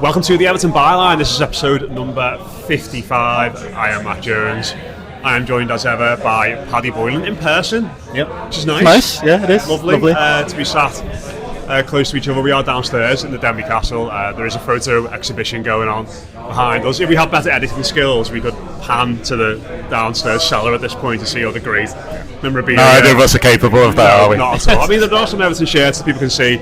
Welcome to the Everton Byline. This is episode number 55. I am Matt Jones. I am joined as ever by Paddy Boylan in person. Yep. Which is nice. Nice, yeah, it is. Lovely. To be sat close to each other. We are downstairs in the Denby Castle. There is a photo exhibition going on behind us. If we had better editing skills, we could pan to the downstairs cellar at this point to see all the great memorabilia. Neither of us are capable of that, are we? Not at all. I mean, there are some Everton shirts that people can see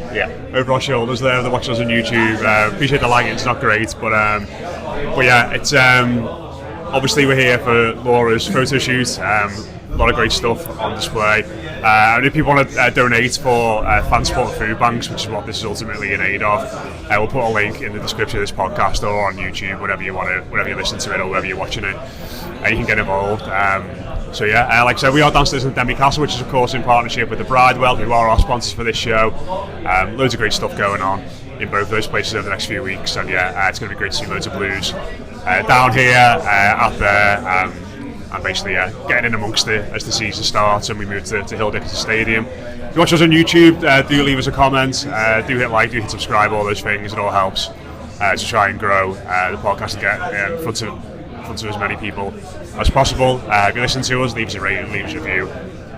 over our shoulders there. They're watching us on YouTube. Appreciate the lighting. It's not great, but yeah, it's obviously we're here for Laura's photo shoot. A lot of great stuff on display. And if people want to donate for fan support food banks, which is what this is ultimately in aid of, we'll put a link in the description of this podcast or on YouTube, whatever you listen to it or wherever you're watching it. You can get involved. So yeah, like I said, we are downstairs in Denby Castle, which is of course in partnership with the Bridewell, who are our sponsors for this show. Loads of great stuff going on in both those places over the next few weeks, and yeah, it's going to be great to see loads of Blues down here, out there, and basically getting in amongst it as the season starts and we move to Hill Dickinson Stadium. If you watch us on YouTube, do leave us a comment, do hit like, do hit subscribe, all those things. It all helps to try and grow the podcast and get in front of as many people as possible. If you listen to us, leave us a rating, leave us a review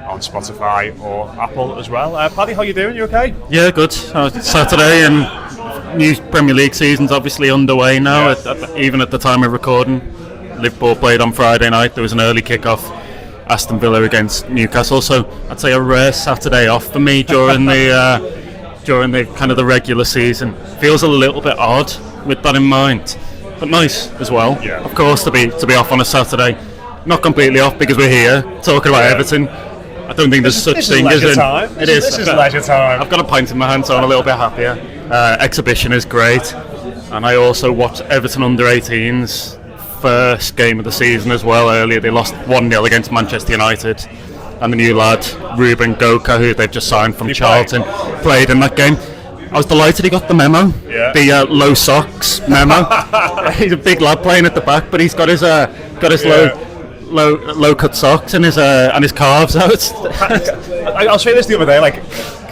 on Spotify or Apple as well. Paddy, how you doing? You okay? Yeah, good. It's Saturday and new Premier League season's obviously underway now, even at the time of recording. Liverpool played on Friday night. There was an early kick-off, Aston Villa against Newcastle, so I'd say a rare Saturday off for me during the kind of the regular season. Feels a little bit odd with that in mind, but nice as well. Yeah. Of course, to be off on a Saturday, not completely off because we're here talking about Everton. I don't think there's such thing as it is. This is leisure time. I've got a pint in my hand, so I'm a little bit happier. Exhibition is great, and I also watched Everton under-18s first game of the season as well earlier. They lost 1-0 against Manchester United, and the new lad Ruben Goka, who they've just signed from Charlton, played in that game. I was delighted he got the memo, the low socks memo. He's a big lad playing at the back, but he's got his low cut socks and his calves out. I'll say this the other day, like,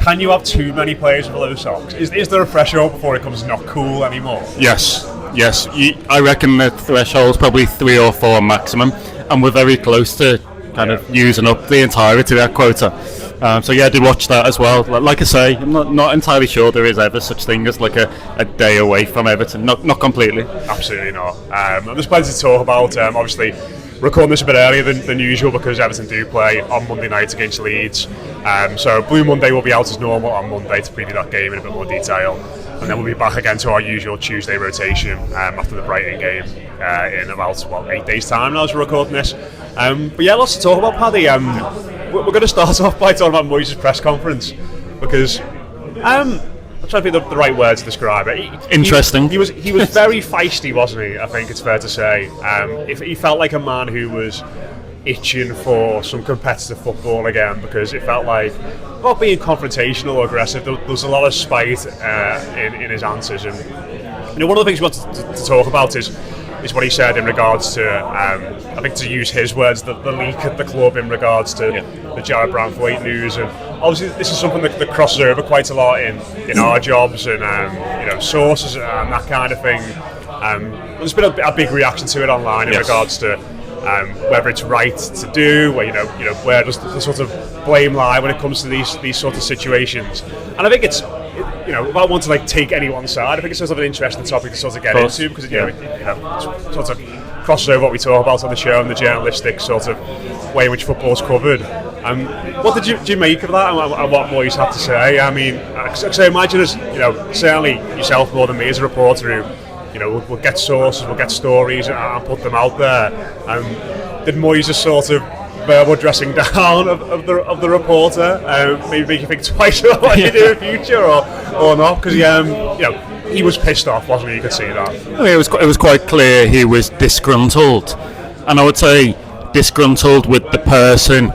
can you have too many players with low socks? Is there a threshold before it becomes not cool anymore? Yes. I reckon the threshold's probably 3 or 4 maximum, and we're very close to kind of using up the entirety of that quota. So yeah, I did watch that as well. Like I say, I'm not entirely sure there is ever such thing as like a day away from Everton. Not completely. Absolutely not. There's plenty to talk about. Obviously, recording this a bit earlier than usual because Everton do play on Monday night against Leeds. So Blue Monday will be out as normal on Monday to preview that game in a bit more detail. And then we'll be back again to our usual Tuesday rotation after the Brighton game in about 8 days' time now as we're recording this. But yeah, lots to talk about, Paddy. We're going to start off by talking about Moyes' press conference because I'm trying to think the right word to describe it. Interesting. He was very feisty, wasn't he? I think it's fair to say. He felt like a man who was itching for some competitive football again because it felt like not being confrontational or aggressive. There was a lot of spite in his answers, and one of the things we wanted to talk about is what he said in regards to I think, to use his words, the leak at the club in regards to the Jarrad Branthwaite news. And obviously this is something that crosses over quite a lot in our jobs and sources and that kind of thing. There's been a big reaction to it online in regards to whether it's right to do, where does the sort of blame lie when it comes to these sort of situations. And I think it's, without wanting to like take anyone's side, I think it's sort of an interesting topic to sort of get into because it sort of crosses over what we talk about on the show and the journalistic sort of way in which football's covered. What did you make of that and what Moyes had to say? I mean, I imagine as certainly yourself more than me as a reporter who we'll get sources, we'll get stories and put them out there. Did Moyes just sort of verbal dressing down of the reporter maybe make you think twice about what you do in future or not? Because he was pissed off, wasn't he? You could see that. I mean, it was quite clear he was disgruntled, and I would say disgruntled with the person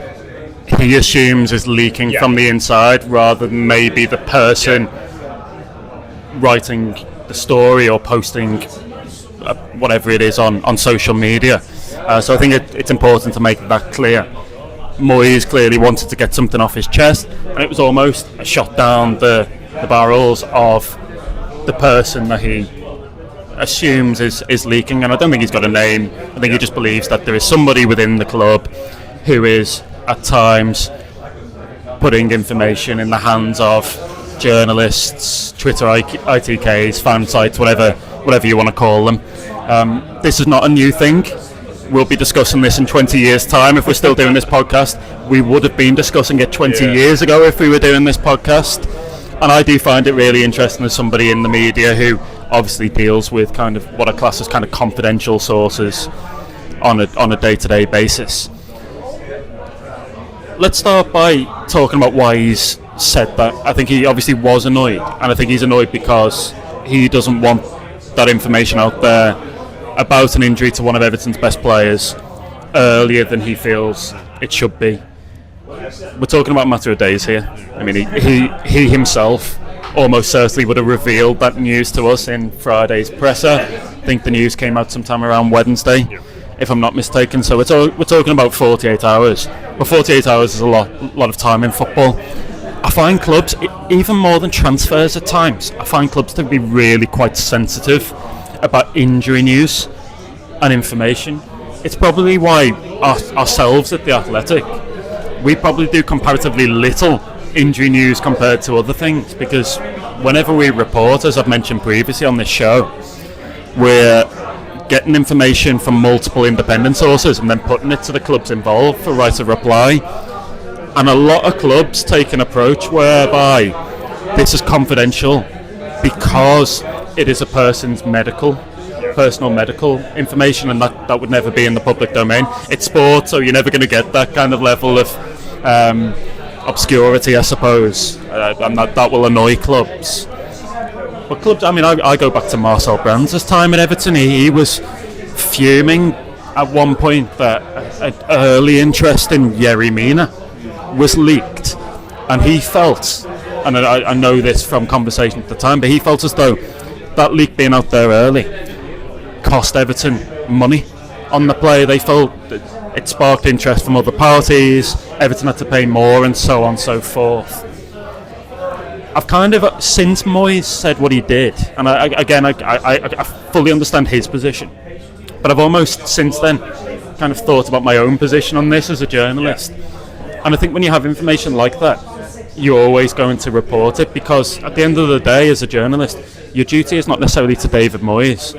he assumes is leaking from the inside rather than maybe the person writing the story or posting whatever it is on social media. So I think it's important to make that clear. Moyes clearly wanted to get something off his chest, and it was almost a shot down the barrels of the person that he assumes is leaking, and I don't think he's got a name. I think he just believes that there is somebody within the club who is at times putting information in the hands of journalists, Twitter ITKs, fan sites, whatever you want to call them. This is not a new thing. We'll be discussing this in 20 years' time if we're still doing this podcast. We would have been discussing it 20 years ago if we were doing this podcast. And I do find it really interesting as somebody in the media who obviously deals with kind of what I class as kind of confidential sources on a day-to-day basis. Let's start by talking about why he's said that. I think he obviously was annoyed, and I think he's annoyed because he doesn't want that information out there about an injury to one of Everton's best players earlier than he feels it should be. We're talking about a matter of days here. I mean, he himself almost certainly would have revealed that news to us in Friday's presser. I think the news came out sometime around Wednesday, if I'm not mistaken. So we're talking about 48 hours. But 48 hours is a lot of time in football. I find clubs, even more than transfers at times, I find clubs to be really quite sensitive about injury news and information. It's probably why ourselves at The Athletic, we probably do comparatively little injury news compared to other things, because whenever we report, as I've mentioned previously on this show, we're getting information from multiple independent sources and then putting it to the clubs involved for right of reply. And a lot of clubs take an approach whereby this is confidential because it is a person's personal medical information, and that would never be in the public domain. It's sport, so you're never going to get that kind of level of obscurity, I suppose, and that will annoy clubs. But clubs, I mean, I go back to Marcel Brands' time at Everton. He was fuming at one point that an early interest in Yerry Mina was leaked, and he felt, and I know this from conversation at the time, but he felt as though that leak being out there early cost Everton money on the play. They felt that it sparked interest from other parties, Everton had to pay more, and so on and so forth. I've kind of, since Moyes said what he did, and I fully understand his position, but I've almost since then kind of thought about my own position on this as a journalist. And I think when you have information like that, you're always going to report it, because at the end of the day, as a journalist, your duty is not necessarily to David Moyes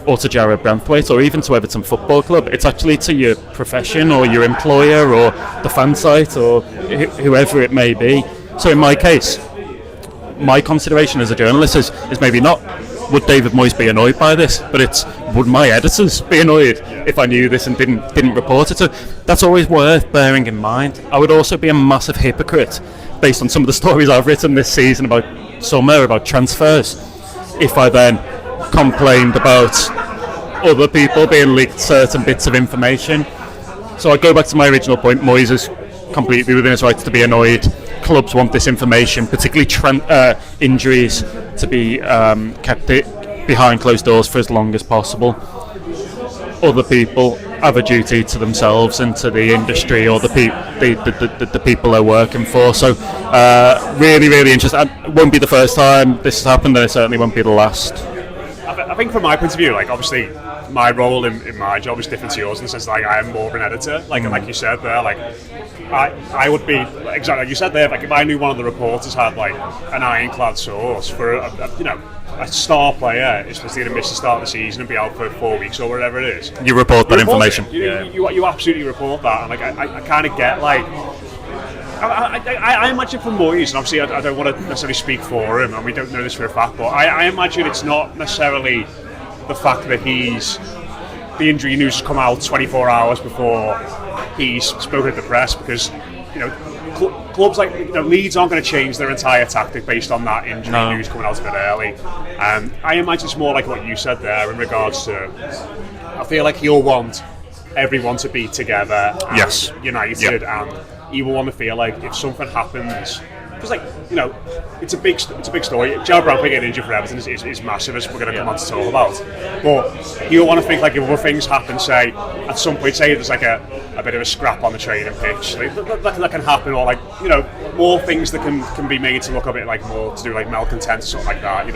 or to Jarrad Branthwaite or even to Everton Football Club. It's actually to your profession or your employer or the fan site or whoever it may be. So in my case, my consideration as a journalist is maybe not would David Moyes be annoyed by this, but it's would my editors be annoyed if I knew this and didn't report it. So that's always worth bearing in mind. I would also be a massive hypocrite based on some of the stories I've written this season about transfers if I then complained about other people being leaked certain bits of information. So I go back to my original point. Moyes is completely within his rights to be annoyed. Clubs want this information, particularly injuries, to be kept behind closed doors for as long as possible. Other people have a duty to themselves and to the industry or the people they're working for. So really, really interesting. It won't be the first time this has happened, and it certainly won't be the last. I think from my point of view, like obviously my role in my job is different to yours in the sense that like I am more of an editor. Like you said there, like I would be exactly like you said there. Like if I knew one of the reporters had like an ironclad source for a star player is supposed to miss the start of the season and be out for 4 weeks or whatever it is. You report that information. You absolutely report that, and like I kind of get like. I imagine for Moyes, and obviously I don't want to necessarily speak for him, and we don't know this for a fact, but I imagine it's not necessarily the fact that the injury news has come out 24 hours before he's spoken to the press, because clubs like Leeds aren't going to change their entire tactic based on that injury news coming out a bit early. I imagine it's more like what you said there in regards to, I feel like he'll want everyone to be together, and united, and he will want to feel like if something happens, because it's a big story. Jarrad Branthwaite getting injured for Everton is massive, as we're going to come on to talk about. But he'll want to think like if other things happen, say at some point, say there's like a bit of a scrap on the training pitch, like, that can happen, or like more things that can be made to look a bit like more to do like malcontent or something like that.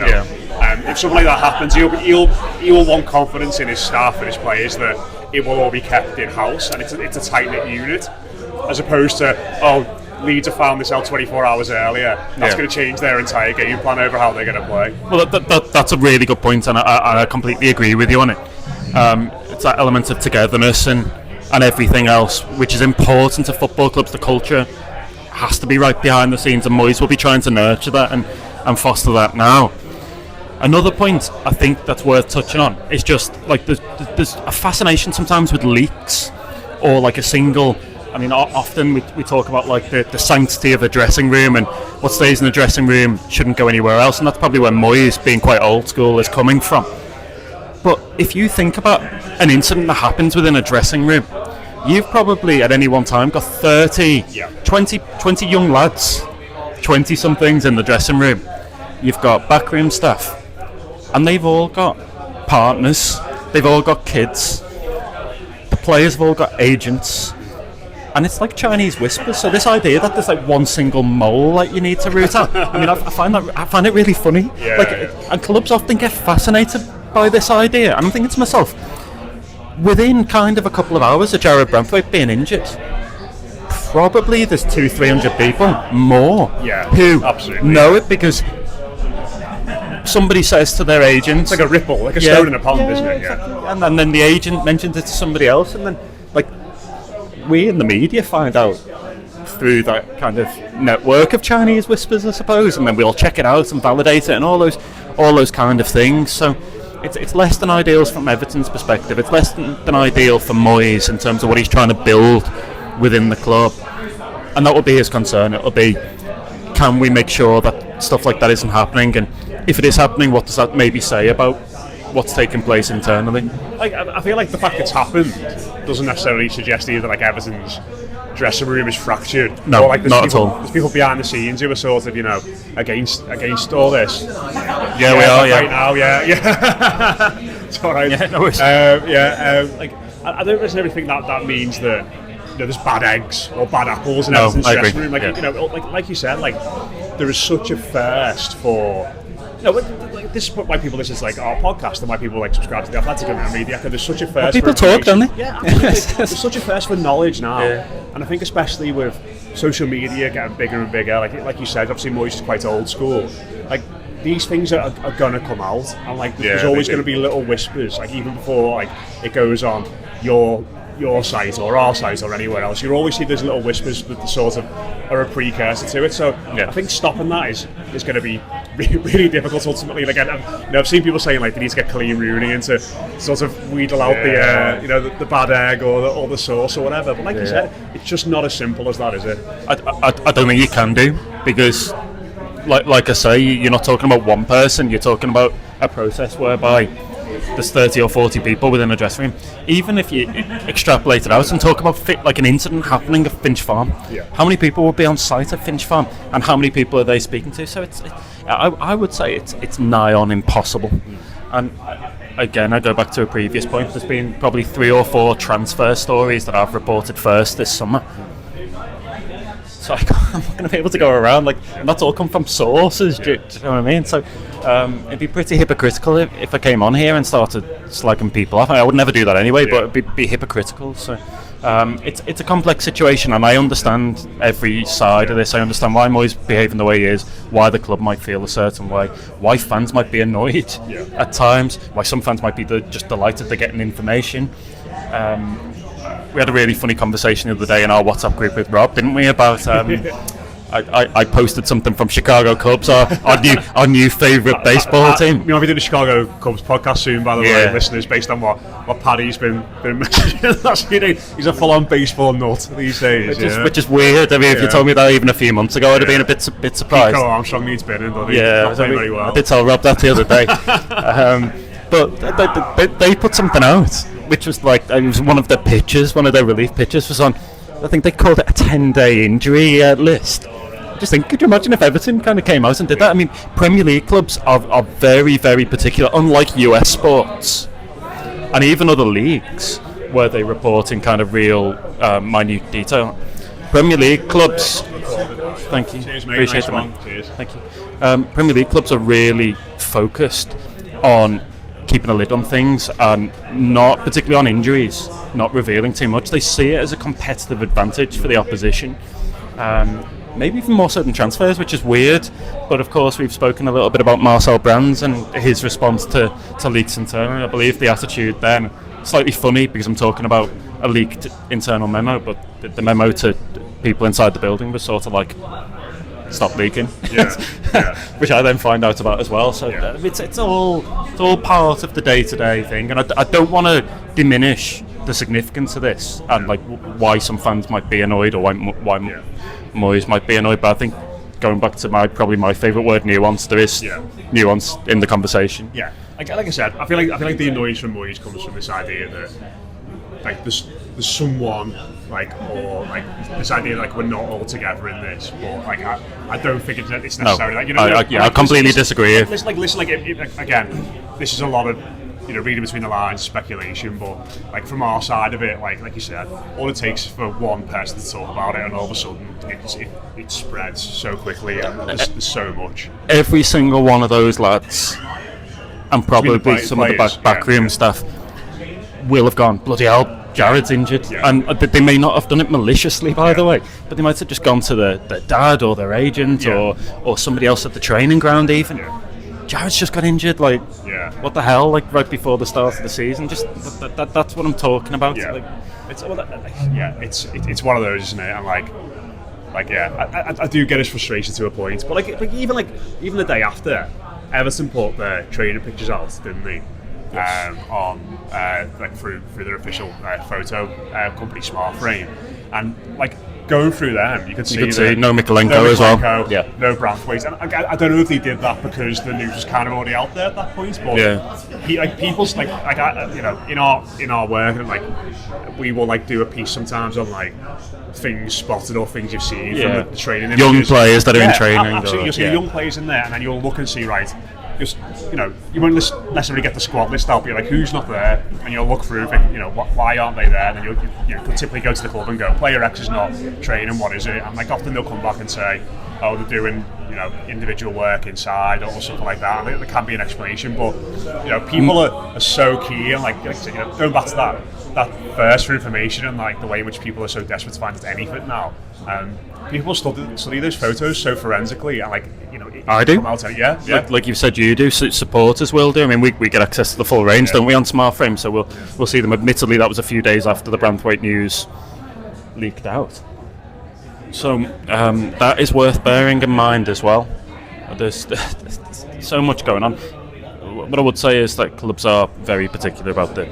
If something like that happens, he'll he will want confidence in his staff and his players that it will all be kept in house and it's a tight knit unit, as opposed to Leeds have found this out 24 hours earlier. That's going to change their entire game plan over how they're going to play. Well, that's a really good point, and I completely agree with you on it. It's that element of togetherness and everything else, which is important to football clubs. The culture has to be right behind the scenes, and Moyes will be trying to nurture that and foster that now. Another point I think that's worth touching on is just like there's a fascination sometimes with leaks or like a single. I mean, often we talk about like the sanctity of a dressing room and what stays in the dressing room shouldn't go anywhere else, and that's probably where Moyes, being quite old school, is coming from. But if you think about an incident that happens within a dressing room, you've probably at any one time got 30, 20 young lads, 20-somethings in the dressing room. You've got backroom staff, and they've all got partners, they've all got kids, the players have all got agents. And it's like Chinese whispers. So this idea that there's like one single mole that you need to root out. I mean, I find it really funny. And clubs often get fascinated by this idea. And I'm thinking to myself, within kind of a couple of hours of Jarrad Branthwaite being injured, probably there's 200-300 people more who know it because somebody says to their agent. It's like a ripple, like a stone in a pond, isn't it? Exactly. And then the agent mentions it to somebody else, and then like we in the media find out through that kind of network of Chinese whispers, I suppose, and then we'll check it out and validate it and all those kind of things. So it's less than ideal from Everton's perspective. It's less than ideal for Moyes in terms of what he's trying to build within the club, and that will be his concern. It'll be, can we make sure that stuff like that isn't happening, and if it is happening, what does that maybe say about what's taking place internally? Like, I feel like the fact it's happened doesn't necessarily suggest either like Everton's dressing room is fractured. No, or like not at all. There's people behind the scenes who are sort of, against all this. Yeah, we are. Right now, it's all right. Yeah, no worries. Like, I don't necessarily think that means that there's bad eggs or bad apples in Everton's dressing room. Like, like you said, like there is such a thirst for. Like, this is why people listen to like our podcast and why people like subscribe to the Athletic and media. There's such a thirst. People talk, don't they? Yeah, there's such a thirst for knowledge now, and I think especially with social media getting bigger and bigger, like you said, obviously Moyes is quite old school. Like these things are gonna come out, and like there's always going to be little whispers, like even before like it goes on your site or our site or anywhere else, you always see those little whispers that sort of are a precursor to it. So I think stopping that is going to be really difficult ultimately. Like I've seen people saying like they need to get clean Rooney and to sort of wheedle out the bad egg or the sauce or whatever. But like you said, it's just not as simple as that, is it? I don't think you can do, because like I say, you're not talking about one person, you're talking about a process whereby there's 30 or 40 people within a dressing room. Even if you extrapolate it out and talk about like an incident happening at Finch Farm, how many people would be on site at Finch Farm, and how many people are they speaking to? So I would say it's nigh on impossible. And again, I go back to a previous point. There's been probably 3 or 4 transfer stories that I've reported first this summer. So I'm not going to be able to go around, like, and that's all come from sources, do you know what I mean? So it'd be pretty hypocritical if I came on here and started slagging people off. I would never do that anyway, but it'd be hypocritical. So it's a complex situation, and I understand every side of this. I understand why Moyes behaving the way he is, why the club might feel a certain way, why fans might be annoyed at times, why some fans might be just delighted they're getting information. We had a really funny conversation the other day in our WhatsApp group with Rob, didn't we? About I posted something from Chicago Cubs, our new favourite baseball team. We might be doing the Chicago Cubs podcast soon, by the way, listeners, based on what Paddy's been messaging last few days. He's a full-on baseball nut these days, which is weird. I mean, if you told me that even a few months ago, I'd have been a bit surprised. Nico Armstrong needs binning, doesn't he? Yeah, very well. I did tell Rob that the other day. But they put something out, which was like, it was one of their relief pitches was on, I think they called it a 10-day injury list. Just think, could you imagine if Everton kind of came out and did that? I mean, Premier League clubs are very, very particular, unlike US sports and even other leagues where they report in kind of real minute detail. Premier League clubs, thank you, cheers, mate. Appreciate nice it, Cheers. Thank you. Premier League clubs are really focused on keeping a lid on things and not particularly on injuries, not revealing too much. They see it as a competitive advantage for the opposition. Maybe even more so than transfers, which is weird. But of course, we've spoken a little bit about Marcel Brands and his response to leaks internally. I believe the attitude then, slightly funny because I'm talking about a leaked internal memo, but the memo to people inside the building was sort of like, stop leaking, which I then find out about as well. So it's all part of the day-to-day thing, and I don't want to diminish the significance of this and like why some fans might be annoyed or why Moyes might be annoyed. But I think going back to probably my favourite word, nuance, there is nuance in the conversation. Yeah, like I said, I feel like the annoyance from Moyes comes from this idea that like there's someone or this idea like we're not all together in this, but like I don't think it's necessary. I completely disagree. Listen, again, this is a lot of reading between the lines, speculation, but like from our side of it, like you said, all it takes is for one person to talk about it, and all of a sudden it spreads so quickly, and there's so much. Every single one of those lads, and probably some of the backroom staff, will have gone, bloody hell, Jarrad's injured, and they may not have done it maliciously, by the way, but they might have just gone to their dad or their agent or somebody else at the training ground even. Jarrad's just got injured, what the hell, like right before the start of the season. Just that's what I'm talking about. It's one of those, isn't it? And I do get his frustration to a point, but even the day after, Everton put their training pictures out, didn't they? On through their official photo company SmartFrame, and going through them, you could see no Mikolenko as well. No Branthwaite, and I don't know if they did that because the news was kind of already out there at that point. But people's in our work, and we will do a piece sometimes on things spotted or things you've seen from the training. Young players that are in training. Absolutely, you'll see young players in there, and then you'll look and see you won't necessarily get the squad list out, but you're who's not there, and you'll look through, think, why aren't they there? And then you could typically go to the club and go, player X is not training, what is it? And often they'll come back and say, oh, they're doing individual work inside or something like that. And there can be an explanation, but people are so key, and going back to that thirst for information and the way in which people are so desperate to find out anything now. People study those photos so forensically, and I do. Like you've said, you do. Supporters will do. I mean, we get access to the full range, don't we, on SmartFrame? So we'll see them. Admittedly, that was a few days after the Branthwaite news leaked out. So that is worth bearing in mind as well. There's so much going on. What I would say is that clubs are very particular about the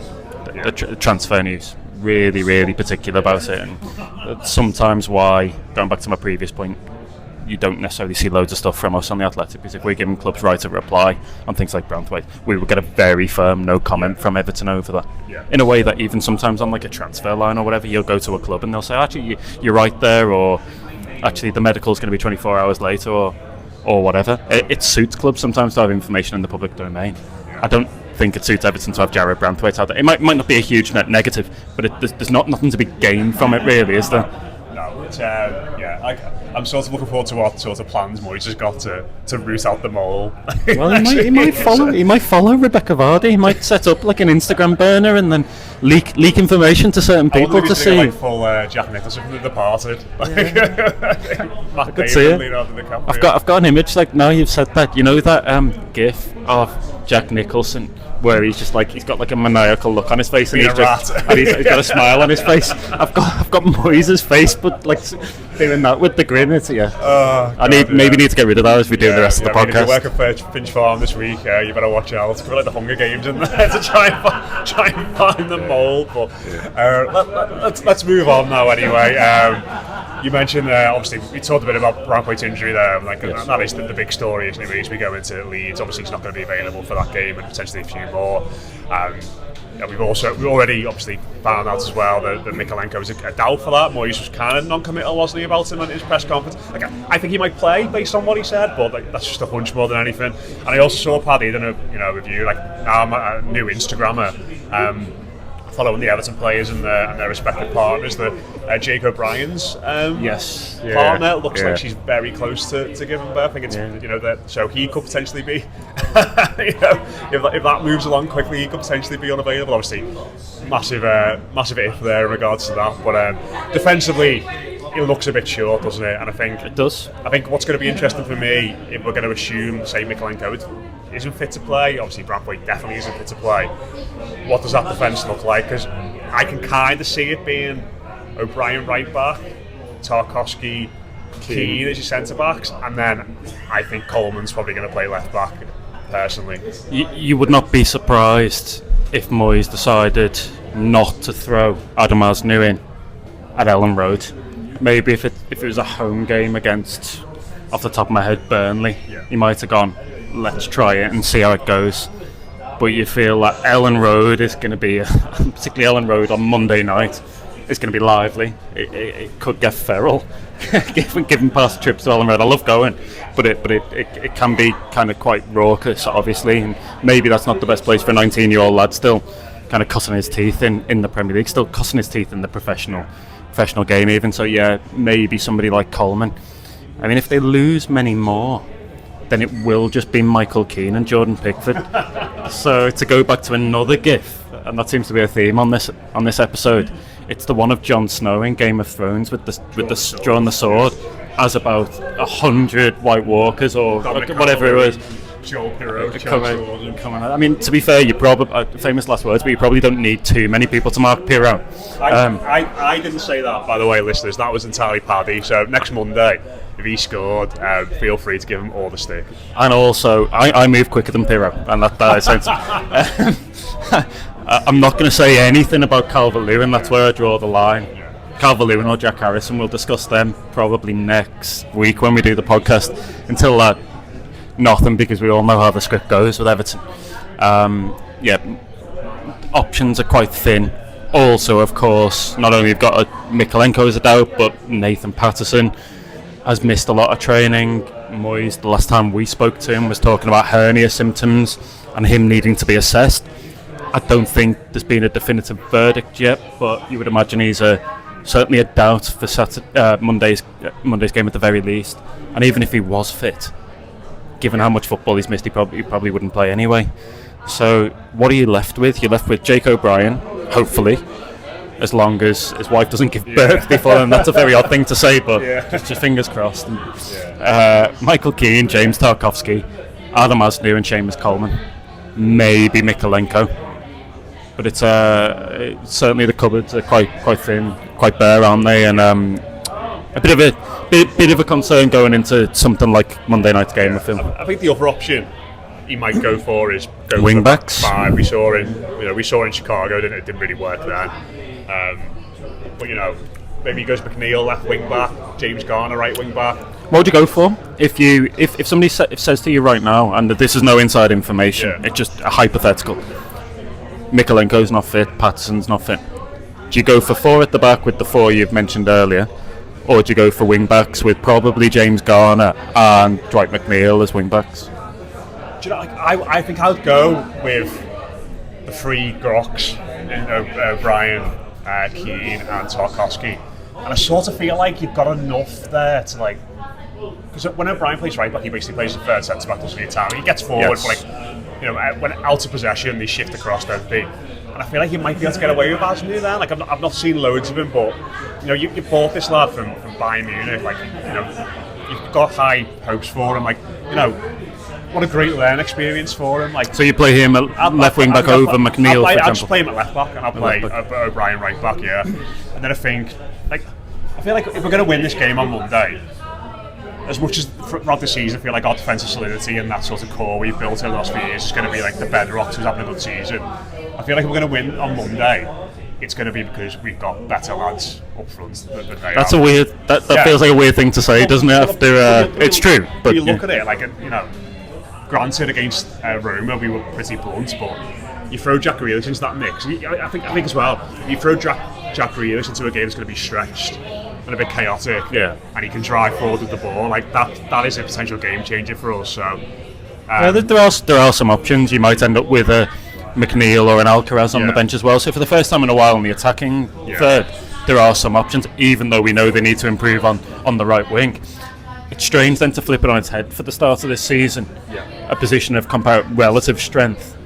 transfer news. Really, really particular about it, and that's sometimes why, going back to my previous point, you don't necessarily see loads of stuff from us on The Athletic, because if we're giving clubs right of reply on things like Branthwaite, we would get a very firm no comment from Everton over that. In a way that even sometimes on a transfer line or whatever, you'll go to a club and they'll say, actually, you're right there, or actually the medical's going to be 24 hours later, or whatever. It suits clubs sometimes to have information in the public domain. I don't think it suits Everton to have Jarrad Branthwaite out there. It might not be a huge net negative, but there's nothing to be gained from it, really, is there? No, it's I'm sort of looking forward to what sort of plans Moyes has got to root out the mole. Well, he might follow Rebecca Vardy. He might set up an Instagram burner and then leak information to certain people to see. Full Jack Nicholson from The Departed. I could see it. I've got an image. Now you've said that, that GIF of Jack Nicholson where he's just he's got a maniacal look on his face, and he's got a smile on his face. I've got Moyes' face, but doing that with the grin. It's I need to get rid of that as we do the rest of the podcast. If you work at Finch Farm this week, you better watch out. It's the Hunger Games in there to try and find the mole. But let's move on now. Anyway. You mentioned, obviously, we talked a bit about Branthwaite's injury there. That is the big story, isn't it, as we go into Leeds. Obviously, he's not going to be available for that game, and potentially a few more. We've already obviously found out as well that Mikolenko was a doubt for that. Moyes was kind of non-committal, wasn't he, about him in his press conference? I think he might play based on what he said, but that's just a hunch more than anything. And I also saw Paddy done a review. Now I'm a new Instagrammer. following the Everton players and their respective partners, the Jake O'Brien's partner looks like she's very close to giving birth. I think it's so he could potentially be if that moves along quickly, he could potentially be unavailable. Obviously, massive if there in regards to that. But defensively, it looks a bit short, doesn't it? And I think it does. I think what's going to be interesting for me, if we're going to assume, say, Mykolenko isn't fit to play, obviously Branthwaite definitely isn't fit to play, what does that defence look like? Because I can kind of see it being O'Brien right back, Tarkowski, Keane as your centre backs, and then I think Coleman's probably going to play left back, personally. You would not be surprised if Moyes decided not to throw Adam Asnu in at Ellen Road. Maybe if it was a home game against, off the top of my head, Burnley, he might have gone, let's try it and see how it goes. But you feel that Ellen Road is going to be, particularly Ellen Road on Monday night, is going to be lively. It could get feral, given past trips to Ellen Road. I love going, but it can be kind of quite raucous, obviously, and maybe that's not the best place for a 19-year-old lad still kind of cussing his teeth in the Premier League, still cussing his teeth in the professional game even. So maybe somebody like Coleman. I mean, if they lose many more, then it will just be Michael Keane and Jordan Pickford. So to go back to another GIF, and that seems to be a theme on this episode, it's the one of Jon Snow in Game of Thrones with the drawing the sword, as about 100 White Walkers or whatever it was. Coming. I mean, to be fair, you probably famous last words, but you probably don't need too many people to mark Pirro. I didn't say that, by the way, listeners. That was entirely Paddy. So next Monday, if he scored, feel free to give him all the stick. And also, I move quicker than Pirro, and that is sense. I'm not going to say anything about Calvert-Lewin. That's where I draw the line. Calvert-Lewin or Jack Harrison, we'll discuss them probably next week when we do the podcast. Until that, nothing, because we all know how the script goes with Everton. Options are quite thin. Also, of course, not only we've got Mykolenko as a doubt, but Nathan Patterson has missed a lot of training. Moyes, the last time we spoke to him, was talking about hernia symptoms and him needing to be assessed. I don't think there's been a definitive verdict yet, but you would imagine he's certainly a doubt for Monday's game at the very least. And even if he was fit, given how much football he's missed, he probably wouldn't play anyway. So what are you left with? You're left with Jake O'Brien, hopefully, as long as his wife doesn't give birth before then. That's a very odd thing to say, but just your fingers crossed. And, Michael Keane, James Tarkowski, Adam Asnu and Seamus Coleman. Maybe Mykolenko. But it's certainly the cupboards are quite thin, quite bare, aren't they? And a bit of a concern going into something like Monday night's game with him. I think the other option he might go for is go wing backs. Five. We saw in Chicago, it didn't really work then. But maybe he goes McNeil left wing back, James Garner right wing back. What would you go for if somebody says to you right now, and this is no inside information, it's just a hypothetical? Mykolenko's not fit, Patterson's not fit. Do you go for four at the back with the four you've mentioned earlier, or do you go for wing backs with probably James Garner and Dwight McNeil as wing backs? Do you know, I think I'd go with the three Groks, O'Brien, Keane and Tarkowski, and I sort of feel like you've got enough there to because when O'Brien plays right back, he basically plays the third centre back, doesn't he? He gets forward, but when out of possession, they shift across, don't they? And I feel like he might be able to get away with Asnu then. I've not seen loads of him, but you bought this lad from Bayern Munich. You've got high hopes for him. What a great learning experience for him. So you play him at left wing back over McNeil, for example? I'll just play him at left back, and I'll play O'Brien right back. Yeah, and then I feel like if we're going to win this game on Monday, as much as throughout the season, I feel like our defensive solidity and that sort of core we've built over the last few years is going to be like the bedrock to having a good season. I feel like if we're going to win on Monday, it's going to be because we've got better lads up front than they That's are. a weird. That feels like a weird thing to say, doesn't it? After it's true, but you look at it granted against Roma we were pretty blunt, but you throw Jack Grealish into that mix. I think as well, you throw Jack Grealish into a game that's going to be stretched and a bit chaotic, and he can drive forward with the ball. That is a potential game changer for us. So there are some options. You might end up with McNeil or an Alcaraz on the bench as well. So for the first time in a while in the attacking third, there are some options, even though we know they need to improve on the right wing. It's strange then to flip it on its head for the start of this season. A position of relative strength,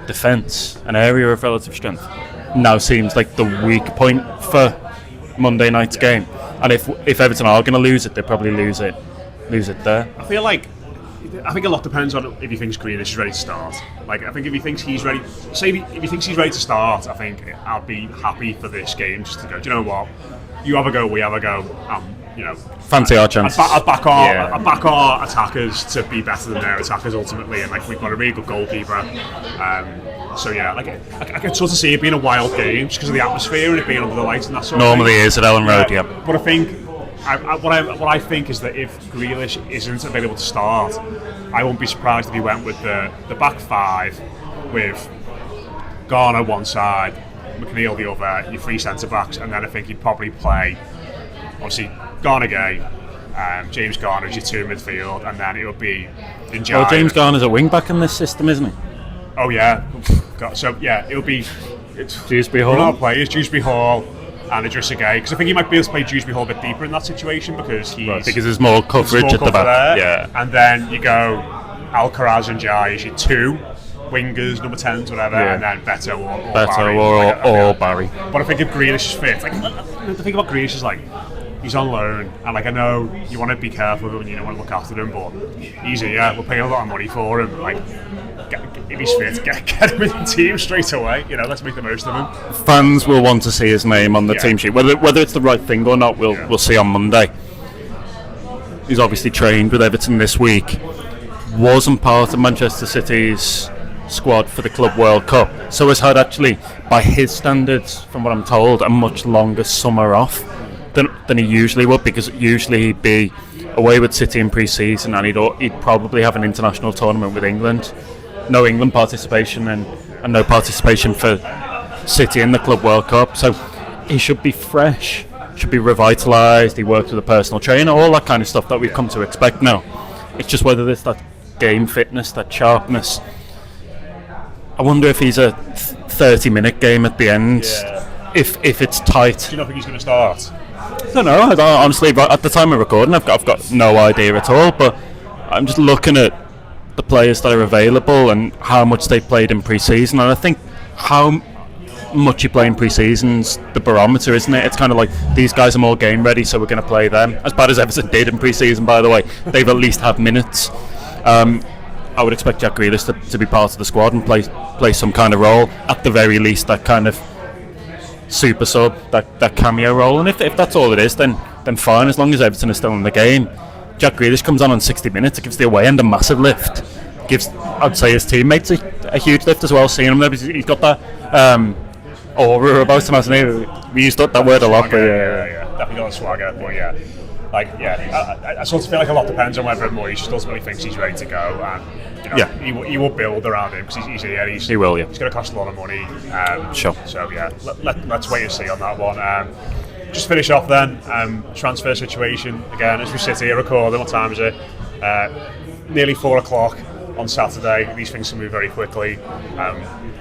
defence, an area of relative strength, now seems like the weak point for Monday night's game. And if Everton are going to lose it, they probably lose it there. I think a lot depends on if he thinks Grealish is ready to start. Like, I think if he thinks he's ready, if he thinks he's ready to start, I think I'd be happy for this game just to go, do you know what? You have a go, we have a go. Fancy our chances. I'd back our attackers to be better than their attackers ultimately, and like we've got a really good goalkeeper. So yeah, like I can sort of see it being a wild game just because of the atmosphere and it being under the lights and that sort of thing. Normally is at Ellen Road, yeah. But I think what I think is that if Grealish isn't available to start, I won't be surprised if he went with the back five with Garner one side, McNeil the other, your three centre backs, and then I think he'd probably play obviously Garner Gay, James Garner as your two midfield, and then it would be injur. Well, James Garner's a wing back in this system, isn't he? Oh yeah, so yeah, it'll be Dewsbury Hall. Our players, Dewsbury Hall and Idrissa Gueye, because I think he might be able to play Dewsbury Hall a bit deeper in that situation because because there's more coverage at the back. Yeah, and then you go Alcaraz and Jai as your two wingers, number 10s, whatever, and then Beto or Barry. But I think if Grealish is fit, like the thing about Grealish is like he's on loan, and like I know you want to be careful with him and you don't want to look after him, but he's here. We're paying a lot of money for him. Like, if he's fit, get him in the team straight away. Let's make the most of him. Fans will want to see his name on the team sheet, whether it's the right thing or not. We'll see on Monday. He's obviously trained with Everton this week. Wasn't part of Manchester City's squad for the Club World Cup, so has had actually, by his standards, from what I'm told, a much longer summer off than he usually would, because usually he'd be away with City in pre-season and he'd probably have an international tournament with England. No England participation and no participation for City in the Club World Cup, so he should be fresh, should be revitalised. He worked with a personal trainer, all that kind of stuff that we've come to expect now. It's just whether there's that game fitness, that sharpness. I wonder if he's a 30-minute game at the end, if it's tight. Do you not think he's going to start? I don't know. Honestly, at the time of recording, I've got no idea at all. But I'm just looking at the players that are available and how much they played in pre-season, and I think how much you play in pre-season's the barometer, isn't it? It's kind of like these guys are more game ready, so we're going to play them. As bad as Everton did in pre-season, by the way, they've at least had minutes. I would expect Jack Grealish to be part of the squad and play some kind of role, at the very least that kind of super sub, that cameo role. And if that's all it is, then fine, as long as Everton is still in the game. Jack Grealish comes on 60 minutes, it gives the away end a massive lift, gives, I'd say, his teammates a huge lift as well, seeing him there. He's got that aura about him, hasn't he? We used that word a lot, but yeah, definitely got a swagger, but I sort of feel like a lot depends on whether Moyes just ultimately thinks he's ready to go, and he will build around him because he's here. He will, yeah. He's going to cost a lot of money. Sure. So yeah, let's wait and see on that one. Just finish off then. Transfer situation again as we sit here recording. What time is it? Nearly 4 o'clock on Saturday. These things can move very quickly.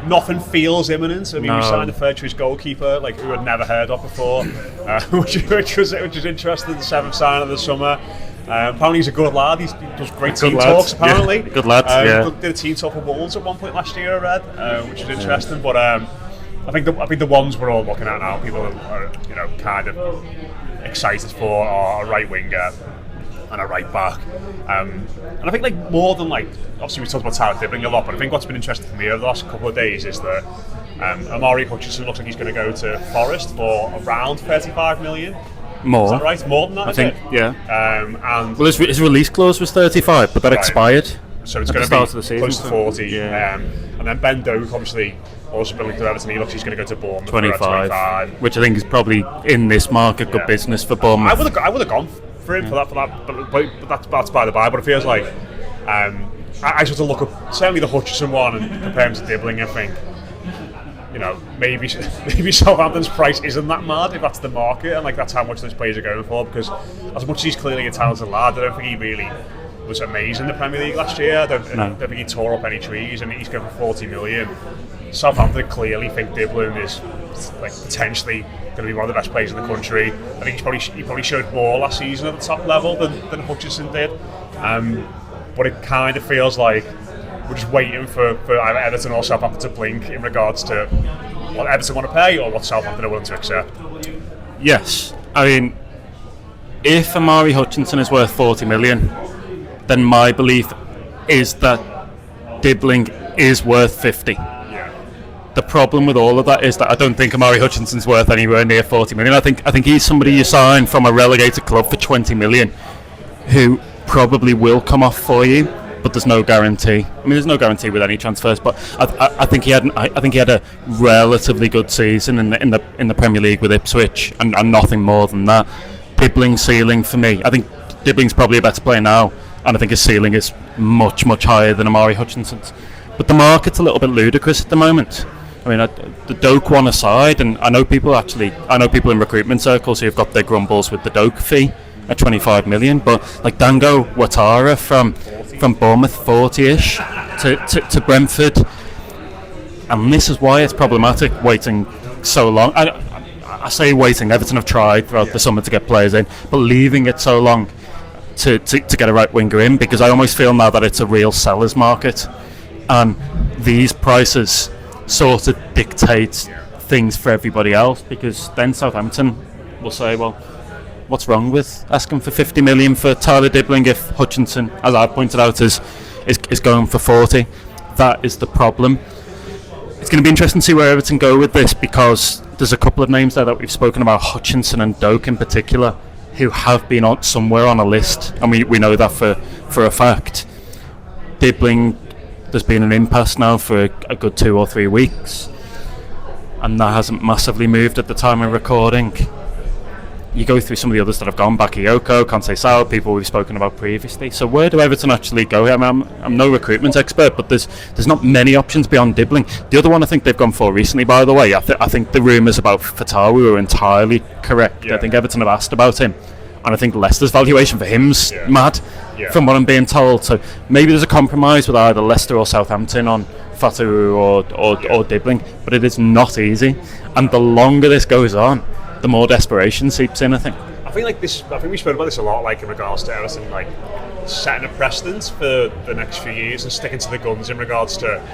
Nothing feels imminent. I mean, we signed a third choice goalkeeper, like who I'd never heard of before, which was interesting. The 7th sign of the summer. Apparently he's a good lad. He does great team talks. Apparently, good lads. Did a team talk for Wolves at one point last year, I read, which is interesting. But I think the ones we're all looking at now, people are kind of excited for are a right winger and a right back, and I think like more than like obviously we talked about Tyler Dibling a lot, but I think what's been interesting for me over the last couple of days is that Amari Hutchinson looks like he's going to go to Forest for around 35 million. More. Is that right? More than that, I think, yeah. And well, his release clause was 35, but that expired. So it's going to be close to 40. Yeah. And then Ben Doak, obviously, also building to Everton. He looks he's going to go to Bournemouth 25, which I think is probly in this market good business for Bournemouth. I would have gone for him for that, but that's by the by. But it feels like I sort of look up certainly the Hutchinson one and compare him to Dibling. I think maybe Southampton's price isn't that mad if that's the market and like that's how much those players are going for, because as much as he's clearly a talented lad, I don't think he really was amazing in the Premier League last year. I don't think he tore up any trees, and he's going for 40 million. Southampton clearly think Dibling is like potentially going to be one of the best players in the country. I think he probably showed more last season at the top level than Hutchinson did. But it kind of feels like we're just waiting for either Everton or Southampton to blink in regards to what Everton want to pay or what Southampton are willing to accept. Yes, I mean, if Amari Hutchinson is worth 40 million, then my belief is that Dibling is worth 50. The problem with all of that is that I don't think Amari Hutchinson's worth anywhere near 40 million. I think he's somebody you sign from a relegated club for 20 million who probably will come off for you, but there's no guarantee. I mean, there's no guarantee with any transfers, but I think he had a relatively good season in the Premier League with Ipswich, and nothing more than that. Dibling's ceiling for me, I think Dibling's probably a better player now, and I think his ceiling is much higher than Amari Hutchinson's. But the market's a little bit ludicrous at the moment. I mean, the Doak one aside, and I know people in recruitment circles who've got their grumbles with the Doak fee at 25 million, but like Dango Ouattara from Bournemouth, 40-ish to Brentford, and this is why it's problematic waiting so long. I say waiting. Everton have tried throughout the summer to get players in, but leaving it so long to get a right winger in, because I almost feel now that it's a real seller's market, and these prices sort of dictate things for everybody else, because then Southampton will say, well, what's wrong with asking for 50 million for Tyler Dibling if Hutchinson, as I pointed out, is going for 40? That is the problem. It's going to be interesting to see where Everton go with this, because there's a couple of names there that we've spoken about, Hutchinson and Doak in particular, who have been on somewhere on a list, and we know that for a fact. Dibling, there's been an impasse now for a good 2 or 3 weeks, and that hasn't massively moved at the time of recording. You go through some of the others that have gone, Bakayoko, Conceição, people we've spoken about previously. So where do Everton actually go? I mean, I'm no recruitment expert, but there's not many options beyond Dibling. The other one I think they've gone for recently, by the way, I think the rumours about Fatawi were entirely correct. Yeah. I think Everton have asked about him, and I think Leicester's valuation for him's mad, from what I'm being told. So maybe there's a compromise with either Leicester or Southampton on Fatawi or Dibling, but it is not easy. And the longer this goes on, the more desperation seeps in, I think. I think we spoke about this a lot, like in regards to Everton, like setting a precedent for the next few years and sticking to the guns in regards to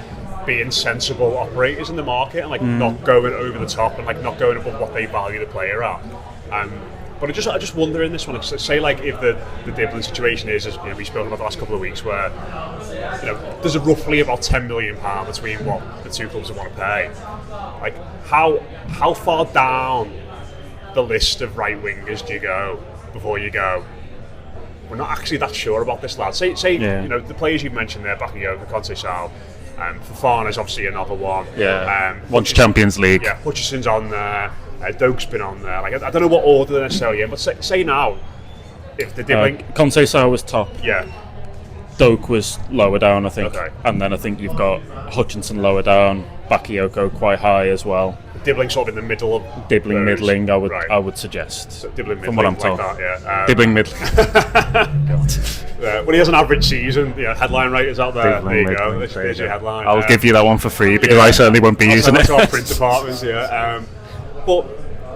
being sensible operators in the market and like not going over the top and like not going above what they value the player at. But I just wonder in this one, say like if the Dibling situation is, as you know, we spoke about the last couple of weeks, where there's a roughly about £10 million between what the two clubs want to pay. Like how far down the list of right wingers do you go before you go, we're not actually that sure about this lad? Say the players you've mentioned there, Bakayoko, Conceição, Fofana's obviously another one. Once Champions League. Yeah, Hutchinson's on there. Doak's been on there. Like I don't know what order they're necessarily in, but say now, if the Dibling, Conceição was top. Yeah. Doak was lower down, I think. Okay. And then I think you've got Hutchinson lower down, Bakayoko quite high as well. Dibling sort of in the middle of Dibling middling, I would suggest. So Dibling from what I'm told. Like that, Dibling middling. When he has an average season, headline writers out there. Dibling there you go. middling, There's your headline. I'll give you that one for free, because I certainly won't be using it. Our print departments, but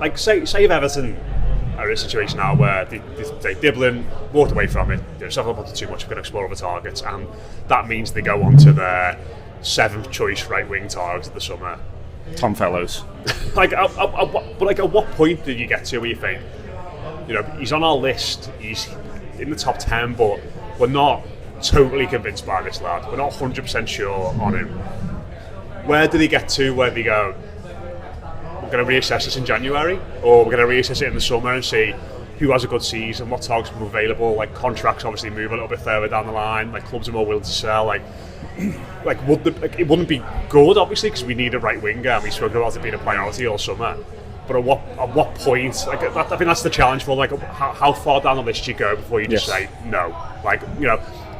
like say if Everton are in a situation now where they Dibling walked away from it, Southampton too much, we're going to explore other targets, and that means they go on to their 7th choice right wing target of the summer. Tom Fellows. At what point did you get to where you think, he's on our list, he's in the top 10, but we're not totally convinced by this lad, we're not 100% sure on him? Where did he get to where they go, we're going to reassess this in January, or we're going to reassess it in the summer and see who has a good season, what targets are available, like contracts obviously move a little bit further down the line, like clubs are more willing to sell, it wouldn't be good obviously because we need a right winger and we spoke about it being a priority all summer, but at what point, I think that's the challenge for how far down the list you go before you just say no.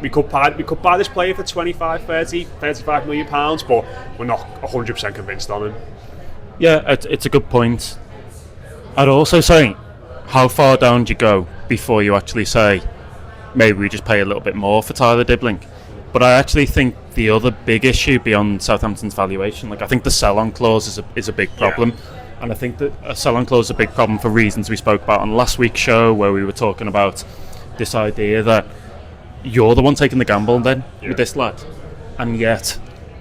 We could buy this player for 25, 30, 35 million pounds, but we're not 100% convinced on him. Yeah, it's a good point. I'd also say, how far down do you go before you actually say, maybe we just pay a little bit more for Tyler Dibling. But I actually think the other big issue beyond Southampton's valuation, like I think the sell-on clause is a big problem. Yeah. And I think that a sell-on clause is a big problem for reasons we spoke about on last week's show, where we were talking about this idea that you're the one taking the gamble then with this lad. And yet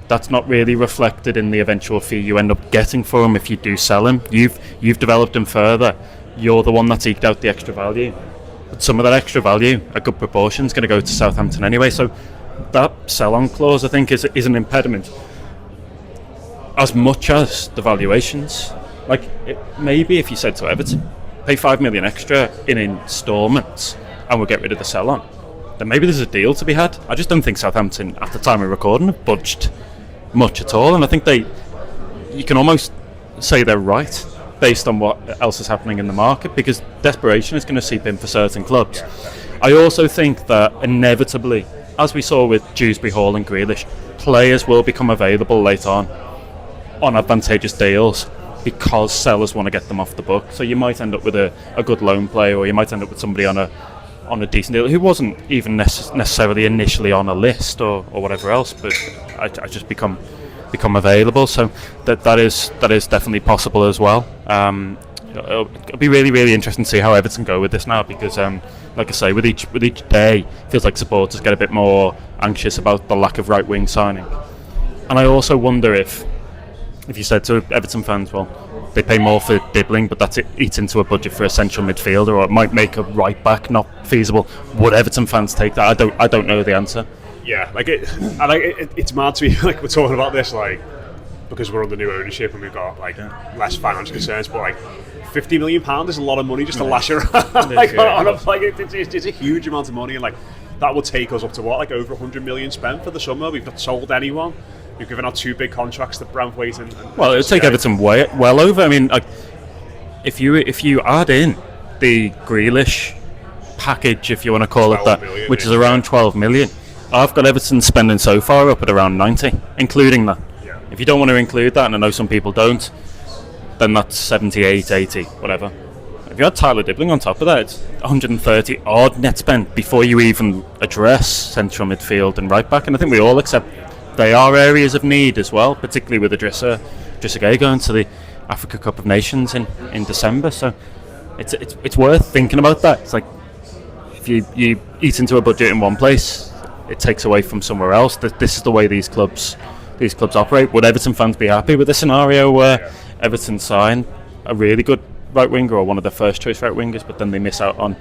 that's not really reflected in the eventual fee you end up getting for him if you do sell him. You've developed him further. You're the one that's eked out the extra value. But some of that extra value, a good proportion, is going to go to Southampton anyway. So that sell-on clause, I think, is an impediment as much as the valuations. Like, maybe if you said to Everton, pay 5 million extra in instalments and we'll get rid of the sell-on, then maybe there's a deal to be had. I just don't think Southampton, at the time of recording, have budged much at all. And I think you can almost say they're right based on what else is happening in the market, because desperation is going to seep in for certain clubs. I also think that inevitably, as we saw with Dewsbury Hall and Grealish, players will become available later on advantageous deals, because sellers want to get them off the book. So you might end up with a good loan player, or you might end up with somebody on a decent deal who wasn't even necessarily initially on a list or whatever else, but I just become available. So that is definitely possible as well. It'll be really, really interesting to see how Everton go with this now, because like I say, with each day, it feels like supporters get a bit more anxious about the lack of right wing signing. And I also wonder if you said to Everton fans, well, they pay more for Dibling, but that's eats into a budget for a central midfielder, or it might make a right back not feasible. Would Everton fans take that? I don't know the answer. Yeah, it's mad to be like we're talking about this like because we're under new ownership and we've got like less financial concerns, but like £50 million is a lot of money just to lash around. It's a huge amount of money, and like that will take us up to what, like over 100 million spent for the summer. We've not sold anyone. We've given out 2 big contracts to Branthwaite and well, it'll take Everton well over. I mean, like, if you add in the Grealish package, if you want to call it that, million, which is around 12 million, I've got Everton spending so far up at around 90, including that. Yeah. If you don't want to include that, and I know some people don't, then that's 78, 80, whatever. If you had Tyler Dibling on top of that, it's 130 odd net spent before you even address central midfield and right back. And I think we all accept they are areas of need as well, particularly with Idrissa Gueye going to the Africa Cup of Nations in December. So it's worth thinking about that. It's like if you eat into a budget in one place, it takes away from somewhere else. This is the way these clubs operate. Would Everton fans be happy with a scenario where Everton sign a really good right winger or one of their first choice right wingers, but then they miss out on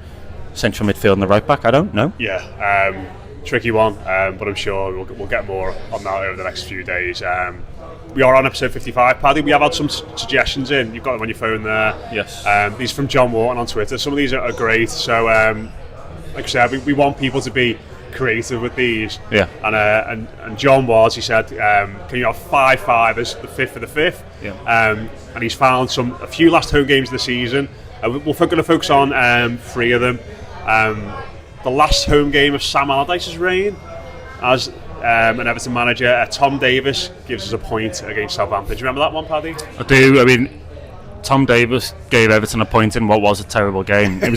central midfield and the right back? I don't know. Yeah. Tricky one, but I'm sure we'll get more on that over the next few days. We are on episode 55, Paddy. We have had some suggestions in. You've got them on your phone there. Yes. These are from John Wharton on Twitter. Some of these are great. So, like I said, we want people to be creative with these. Yeah. And John was, he said, can you have 5 as the fifth for the fifth? Yeah. And he's found a few last home games of the season. We're going to focus on 3 of them. The last home game of Sam Allardyce's reign as an Everton manager, Tom Davis gives us a point against Southampton. Do you remember that one, Paddy? I do. I mean, Tom Davis gave Everton a point in what was a terrible game. It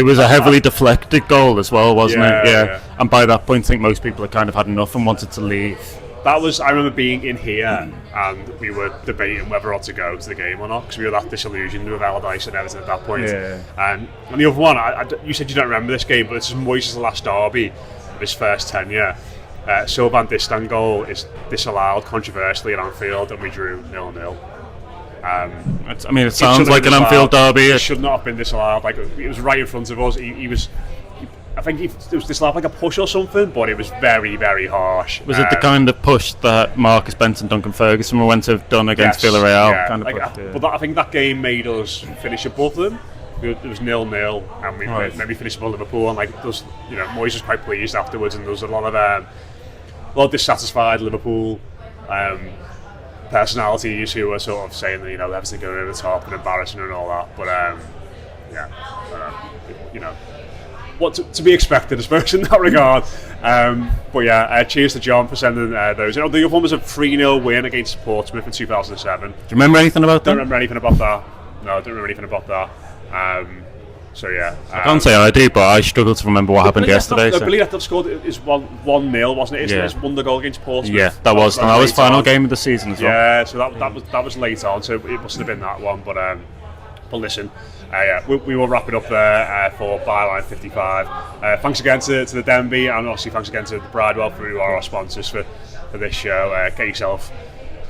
was a heavily deflected goal as well, wasn't it? Yeah. And by that point, I think most people had kind of had enough and wanted to leave. I remember being in here and we were debating whether or not to go to the game or not, because we were that disillusioned with Allardyce and Everton at that point. Yeah. And the other one, you said you don't remember this game, but it's Moyes' last derby of his first tenure. Sylvain Distin goal is disallowed controversially at Anfield, and we drew 0-0. It sounds like an Anfield derby. It should not have been disallowed. Like, it was right in front of us. I think it was disallowed like a push or something, but it was very, very harsh. Was it the kind of push that Marcus Benton, Duncan Ferguson were meant to have done against Villarreal? Yeah. Kind of push, But I think that game made us finish above them. It was 0-0, and we maybe finished above Liverpool. And Moyes was quite pleased afterwards, and there was a lot of dissatisfied Liverpool personalities who were sort of saying that Everton going over the top and embarrassing and all that. But what to be expected, I suppose, in that regard. Cheers to John for sending those. The other one was a 3-0 win against Portsmouth in 2007. Do you remember anything about that? Don't remember anything about that. No, I don't remember anything about that. So yeah, I can't say I do, but I struggle to remember what happened yesterday. I believe that scored is 1-0, wasn't it? It's won the goal against Portsmouth. Yeah, that was final game of the season as well. Yeah, so that was late on, so it must have been that one. But listen, we will wrap it up there for Byline 55. Thanks again to the Denby, and obviously thanks again to the Bridewell, who are our sponsors for this show. Get yourself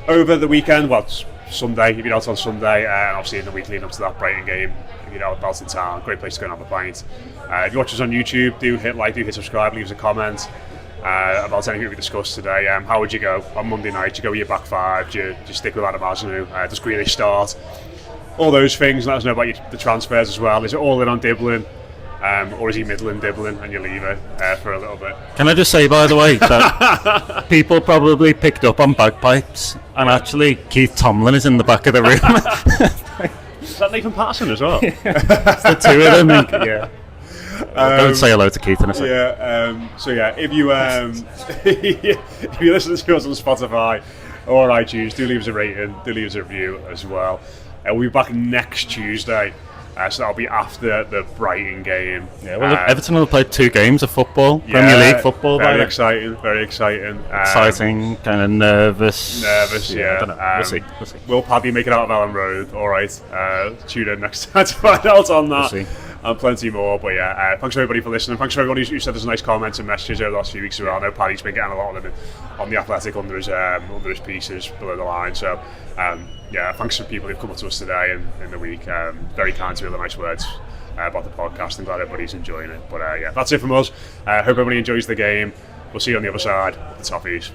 over the weekend. Well, Sunday, if you're not on Sunday, and obviously in the week leading up to that Brighton game, if you're not at Belton Town, great place to go and have a pint. If you watch us on YouTube, do hit like, do hit subscribe, leave us a comment about anything we discussed today. How would you go on Monday night? Do you go with your back five? Do you stick with Adam Asanu? Does Grealish start? All those things. Let us know about the transfers as well. Is it all in on Dibling? Or is he middling Dibling and you leave it for a little bit? Can I just say, by the way, that people probably picked up on bagpipes, and actually Keith Tomlin is in the back of the room. Is that Nathan Patterson as well? It's the two of them. Yeah. Don't say hello to Keith in a second. Yeah. So yeah, if you if you listen to us on Spotify or iTunes, do leave us a rating, do leave us a review as well. We'll be back next Tuesday. So that'll be after the Brighton game. Yeah, well, Everton will play 2 games of football, Premier League football. Very exciting, very exciting. Exciting, kind of nervous. Yeah. I don't know. We'll see. Will Paddy make it out of Ellen Road? All right. Tune in next time to find out on that. We'll see. And plenty more. But yeah, thanks everybody for listening. Thanks for everybody who sent us nice comments and messages over the last few weeks as well. I know Paddy's been getting a lot of them on the Athletic under his pieces below the line. So yeah, thanks for people who've come up to us today and in the week. Very kind to really nice words about the podcast, and glad everybody's enjoying it. But yeah, that's it from us. Hope everybody enjoys the game. We'll see you on the other side of the Toffees.